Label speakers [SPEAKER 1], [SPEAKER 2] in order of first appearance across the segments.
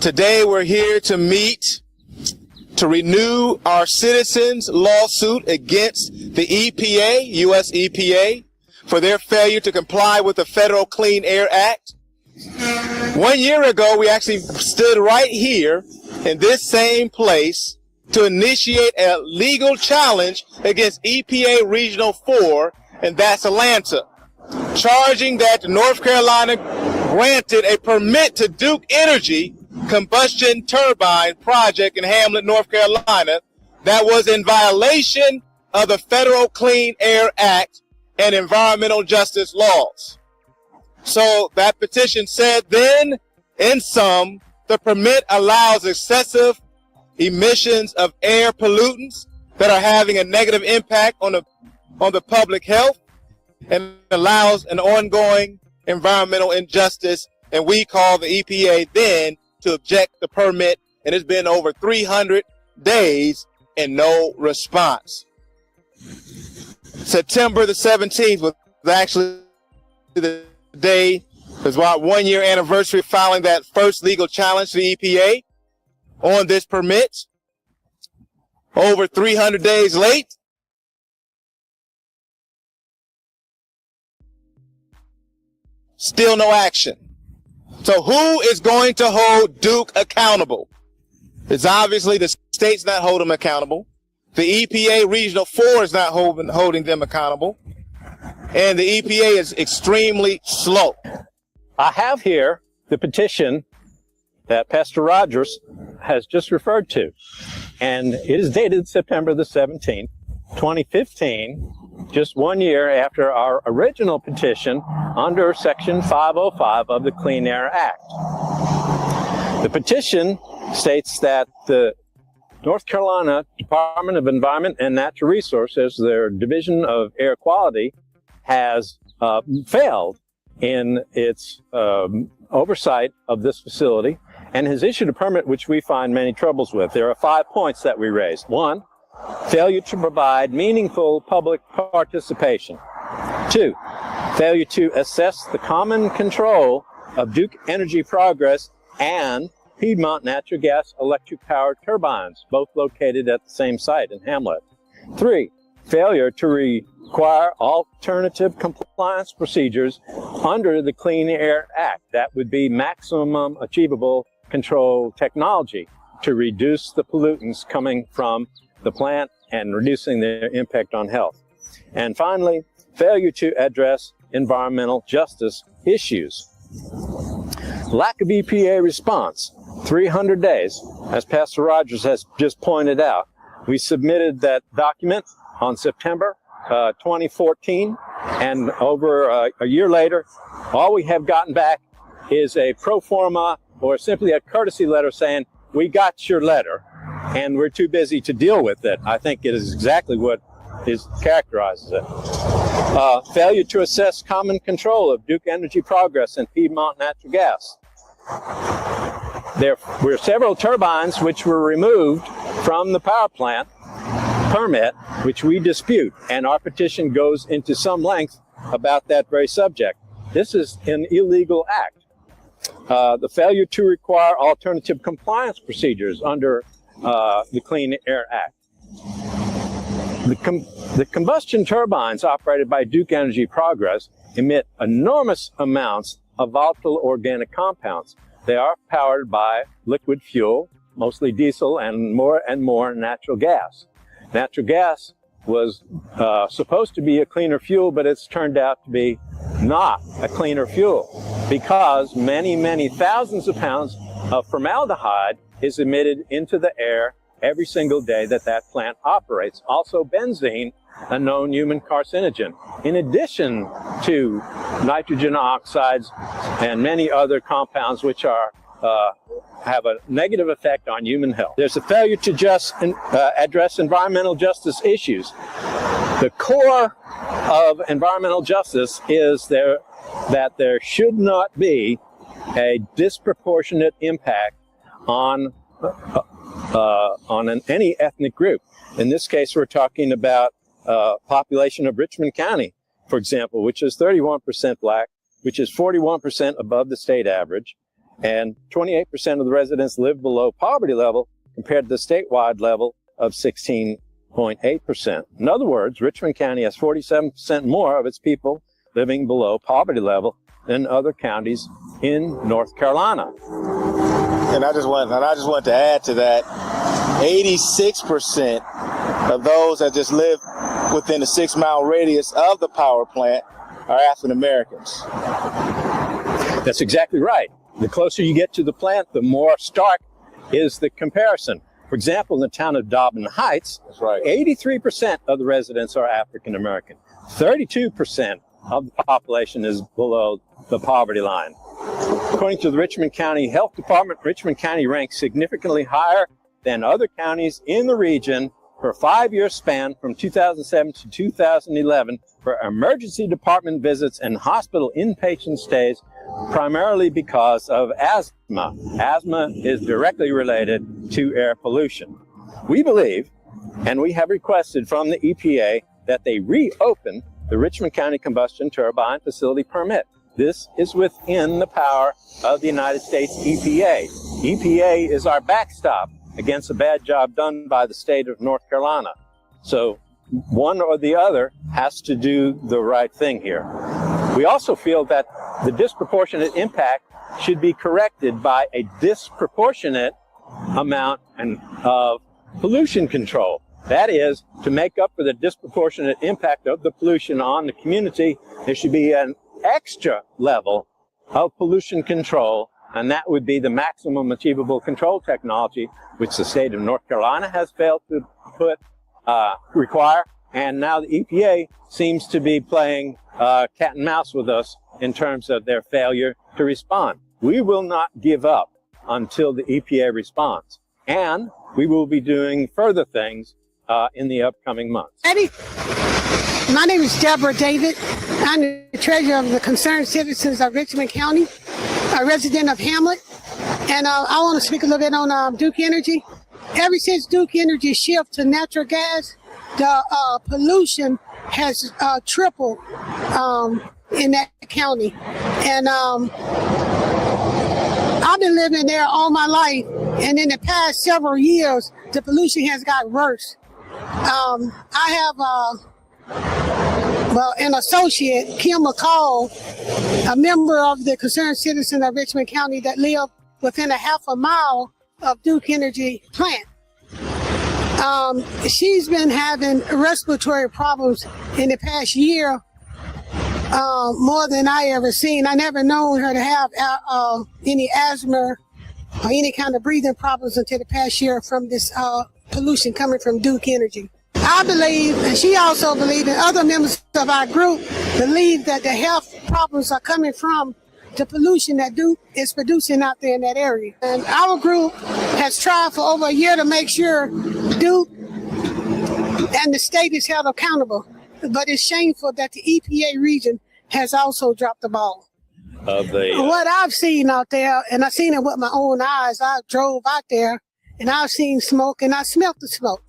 [SPEAKER 1] Today we're here to meet to renew our citizens' lawsuit against the EPA, U.S. EPA, for their failure to comply with the Federal Clean Air Act. 1 year ago, we actually stood right here in this same place to initiate a legal challenge against EPA Regional 4, and that's Atlanta, charging that North Carolina granted a permit to Duke Energy combustion turbine project in Hamlet, North Carolina, that was in violation of the Federal Clean Air Act and environmental justice laws. So that petition said then, in sum, the permit allows excessive emissions of air pollutants that are having a negative impact on the public health and allows an ongoing environmental injustice, and we called the EPA then to object the permit, and it's been over 300 days and no response. September the 17th was actually the day, it was our 1 year anniversary of filing that first legal challenge to the EPA on this permit. Over 300 days late, still no action. So who is going to hold Duke accountable? It's obviously the state's not holding them accountable. The EPA Regional 4 is not holding them accountable. And the EPA is extremely slow.
[SPEAKER 2] I have here the petition that Pastor Rogers has just referred to. And it is dated September the 17th, 2015. Just 1 year after our original petition under Section 505 of the Clean Air Act. The petition states that the North Carolina Department of Environment and Natural Resources, their Division of Air Quality, has failed in its oversight of this facility and has issued a permit which we find many troubles with. There are 5 points that we raised. 1, failure to provide meaningful public participation. 2, failure to assess the common control of Duke Energy Progress and Piedmont Natural Gas Electric Power Turbines, both located at the same site in Hamlet. 3, failure to require alternative compliance procedures under the Clean Air Act. That would be maximum achievable control technology to reduce the pollutants coming from the plant and reducing their impact on health. And finally, failure to address environmental justice issues. Lack of EPA response, 300 days, as Pastor Rogers has just pointed out. We submitted that document on September 2014, and over a year later, all we have gotten back is a pro forma or simply a courtesy letter saying, we got your letter, and we're too busy to deal with it. I think it is exactly what characterizes it. Failure to assess common control of Duke Energy Progress and Piedmont Natural Gas. There were several turbines which were removed from the power plant permit, which we dispute, and our petition goes into some length about that very subject. This is an illegal act. The failure to require alternative compliance procedures under the Clean Air Act. The combustion turbines operated by Duke Energy Progress emit enormous amounts of volatile organic compounds. They are powered by liquid fuel, mostly diesel, and more natural gas. Natural gas was supposed to be a cleaner fuel, but it's turned out to be not a cleaner fuel because many thousands of pounds of formaldehyde is emitted into the air every single day that plant operates. Also benzene, a known human carcinogen, in addition to nitrogen oxides and many other compounds which are have a negative effect on human health. There's a failure to address environmental justice issues. The core of environmental justice is that there should not be a disproportionate impact on any ethnic group. In this case, we're talking about population of Richmond County, for example, which is 31% black, which is 41% above the state average, and 28% of the residents live below poverty level compared to the statewide level of 16.8%. In other words, Richmond County has 47% more of its people living below poverty level than other counties in North Carolina.
[SPEAKER 1] And I just want to add to that, 86% of those that just live within a 6-mile radius of the power plant are African Americans.
[SPEAKER 2] That's exactly right. The closer you get to the plant, the more stark is the comparison. For example, in the town of Dobbin Heights,
[SPEAKER 1] That's right.
[SPEAKER 2] 83% of the residents are African American. 32% of the population is below the poverty line. According to the Richmond County Health Department, Richmond County ranks significantly higher than other counties in the region for a 5-year span from 2007 to 2011 for emergency department visits and hospital inpatient stays, primarily because of asthma. Asthma is directly related to air pollution. We believe, and we have requested from the EPA, that they reopen the Richmond County Combustion Turbine Facility Permit. This is within the power of the United States EPA. EPA is our backstop against a bad job done by the state of North Carolina. So one or the other has to do the right thing here. We also feel that the disproportionate impact should be corrected by a disproportionate amount of pollution control. That is, to make up for the disproportionate impact of the pollution on the community, there should be an extra level of pollution control, and that would be the maximum achievable control technology, which the state of North Carolina has failed to require, and now the EPA seems to be playing cat and mouse with us in terms of their failure to respond. We will not give up until the EPA responds, and we will be doing further things in the upcoming months.
[SPEAKER 3] Eddie, my name is Deborah David. I'm the treasurer of the Concerned Citizens of Richmond County, a resident of Hamlet, and I want to speak a little bit on Duke Energy. Ever since Duke Energy shift to natural gas, the pollution has tripled in that county, and I've been living there all my life, and in the past several years, the pollution has got worse. I have an associate, Kim McCall, a member of the Concerned Citizen of Richmond County that live within a half a mile of Duke Energy plant. She's been having respiratory problems in the past year, more than I ever seen. I never known her to have any asthma or any kind of breathing problems until the past year from this pollution coming from Duke Energy. I believe, and she also believes, and other members of our group believe, that the health problems are coming from the pollution that Duke is producing out there in that area. And our group has tried for over a year to make sure Duke and the state is held accountable. But it's shameful that the EPA region has also dropped the ball. What I've seen out there, and I've seen it with my own eyes, I drove out there and I've seen smoke and I smelled the smoke.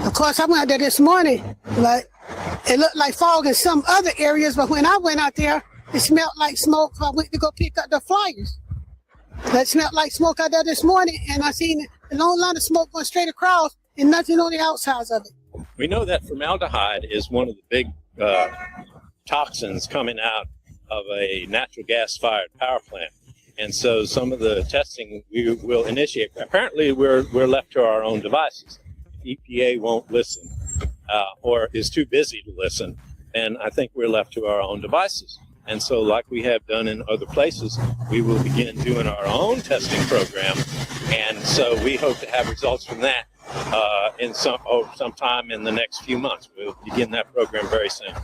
[SPEAKER 3] Of course, I went there this morning, but it looked like fog in some other areas. But when I went out there, it smelled like smoke. I went to go pick up the flyers. It smelled like smoke out there this morning, and I seen a long line of smoke going straight across and nothing on the outsides of it.
[SPEAKER 2] We know that formaldehyde is one of the big toxins coming out of a natural gas-fired power plant. And so some of the testing we will initiate. Apparently, we're left to our own devices. EPA won't listen or is too busy to listen, and I think we're left to our own devices. And so, like we have done in other places, we will begin doing our own testing program. And so we hope to have results from that sometime in the next few months. We'll begin that program very soon.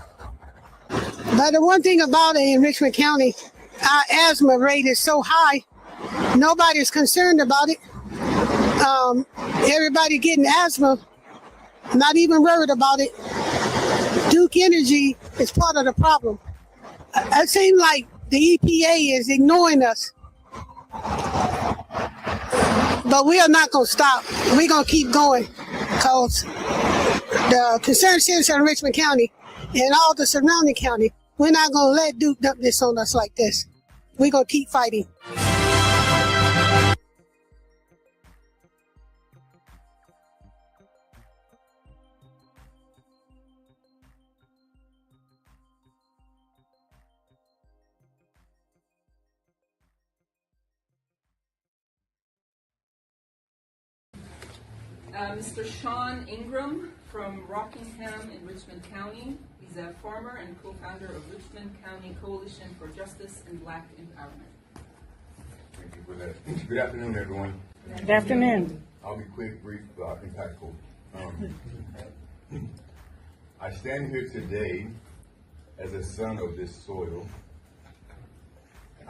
[SPEAKER 3] But the one thing about it in Richmond County, our asthma rate is so high, nobody's concerned about it. Everybody getting asthma, not even worried about it. Duke Energy is part of the problem. It seems like the EPA is ignoring us. But we are not going to stop. We're going to keep going, because the Concerned Citizen of Richmond County and all the surrounding county, we're not going to let Duke dump this on us like this. We're going to keep fighting.
[SPEAKER 4] Mr. Sean Ingram from Rockingham in Richmond County. He's a farmer and co-founder of Richmond County Coalition for Justice and Black Empowerment.
[SPEAKER 5] Thank you for that. Good afternoon, everyone.
[SPEAKER 6] Good afternoon.
[SPEAKER 5] I'll be quick, brief, impactful. I stand here today as a son of this soil.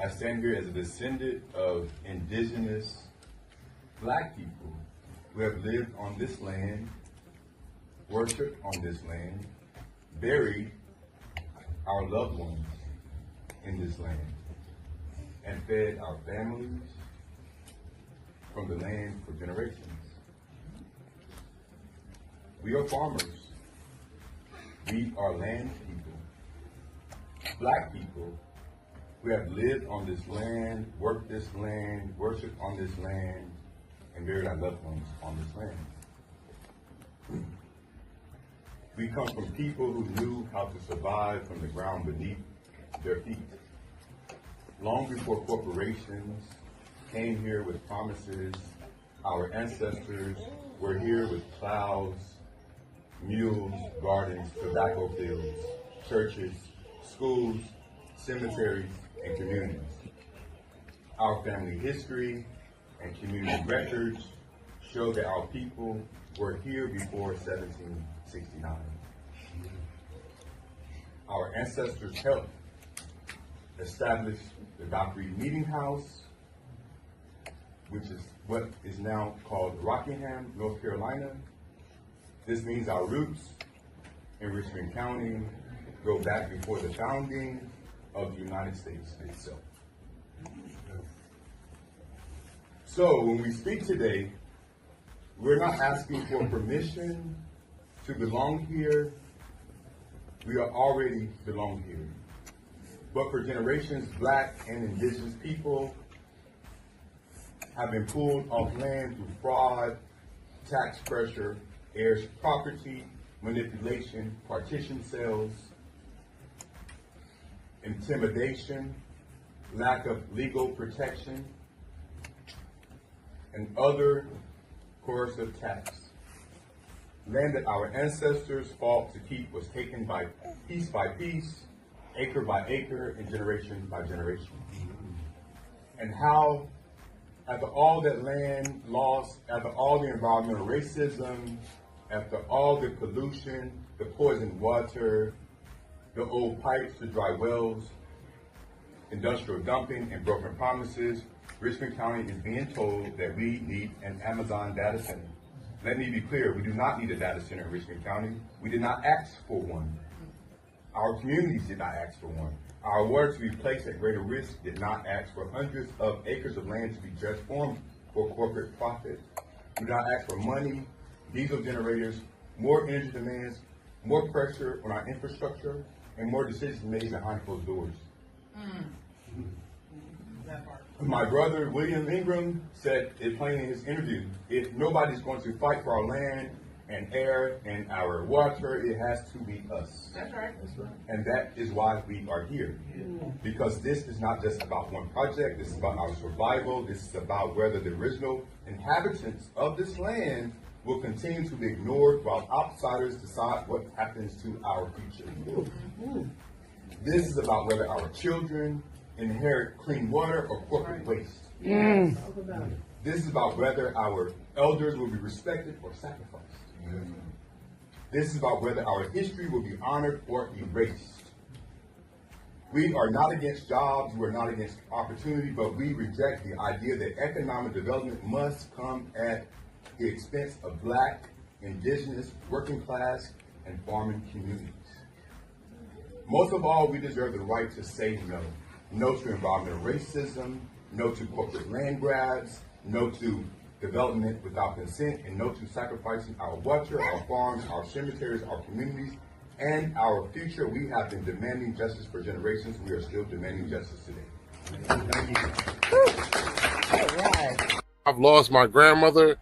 [SPEAKER 5] I stand here as a descendant of indigenous Black people who have lived on this land, worshiped on this land, buried our loved ones in this land, and fed our families from the land for generations. We are farmers. We are land people, Black people who have lived on this land, worked this land, worshiped on this land, and buried our loved ones on this land. We come from people who knew how to survive from the ground beneath their feet. Long before corporations came here with promises, our ancestors were here with plows, mules, gardens, tobacco fields, churches, schools, cemeteries, and communities. Our family history and community records show that our people were here before 1769. Our ancestors helped establish the Dock Reed Meeting House, which is what is now called Rockingham, North Carolina. This means our roots in Richmond County go back before the founding of the United States itself. So when we speak today, we're not asking for permission to belong here. We are already belong here. But for generations, Black and indigenous people have been pulled off land through fraud, tax pressure, heirs property, manipulation, partition sales, intimidation, lack of legal protection, and other coercive tax. Land that our ancestors fought to keep was taken by piece, acre by acre, and generation by generation. And how, after all that land lost, after all the environmental racism, after all the pollution, the poisoned water, the old pipes, the dry wells, industrial dumping, and broken promises, Richmond County is being told that we need an Amazon data center. Let me be clear, we do not need a data center in Richmond County. We did not ask for one. Our communities did not ask for one. Our water to be placed at greater risk did not ask for hundreds of acres of land to be transformed for corporate profit. We did not ask for money, diesel generators, more energy demands, more pressure on our infrastructure, and more decisions made behind closed doors. My brother, William Ingram, said it plain in his interview, if nobody's going to fight for our land and air and our water, it has to be us.
[SPEAKER 4] That's right.
[SPEAKER 5] And that is why we are here. Because this is not just about one project, this is about our survival, this is about whether the original inhabitants of this land will continue to be ignored while outsiders decide what happens to our future. This is about whether our children inherit clean water or corporate waste. This is about whether our elders will be respected or sacrificed. This is about whether our history will be honored or erased. We are not against jobs, we are not against opportunity, but we reject the idea that economic development must come at the expense of Black, indigenous, working class, and farming communities. Most of all, we deserve the right to say no. No to environmental racism, no to corporate land grabs, no to development without consent, and no to sacrificing our water, our farms, our cemeteries, our communities, and our future. We have been demanding justice for generations. We are still demanding justice today.
[SPEAKER 6] I've lost my grandmother,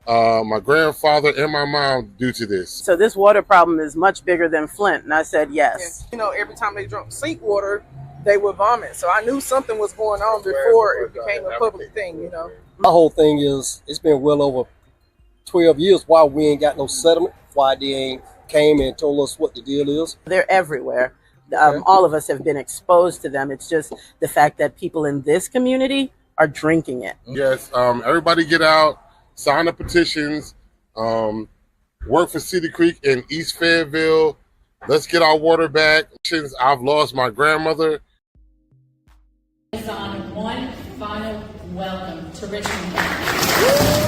[SPEAKER 6] my grandfather, and my mom due to this.
[SPEAKER 7] So this water problem is much bigger than Flint, and I said yes.
[SPEAKER 8] You know, every time they drank sink water, they would vomit. So I knew something was going on before it became a public thing, you know.
[SPEAKER 9] My whole thing is, it's been well over 12 years why we ain't got no settlement, why they ain't came and told us what the deal is.
[SPEAKER 7] They're everywhere. All of us have been exposed to them. It's just the fact that people in this community are drinking it.
[SPEAKER 6] Yes, everybody get out, sign the petitions, work for City Creek in East Fayetteville. Let's get our water back. Since I've lost my grandmother.
[SPEAKER 10] On one final welcome to Richmond.